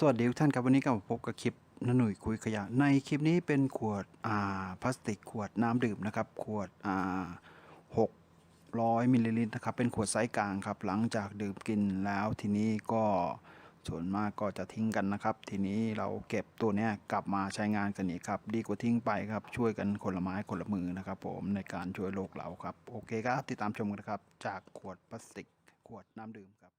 สวัสดีทุกท่านครับวันนี้ก็มาพบกับคลิปน้าหนุ่ยคุยขยะในคลิปนี้เป็นขวดพลาสติกขวดน้ำดื่มนะครับขวด600มิลลิลิตรนะครับเป็นขวดไซส์กลางครับหลังจากดื่มกินแล้วทีนี้ก็ส่วนมากก็จะทิ้งกันนะครับทีนี้เราเก็บตัวเนี้ยกลับมาใช้งานกันอีกครับดีกว่าทิ้งไปครับช่วยกันคนละไม้คนละมือนะครับผมในการช่วยโลกเราครับโอเคครับติดตามชมกันนะครับจากขวดพลาสติกขวดน้ำดื่มครับ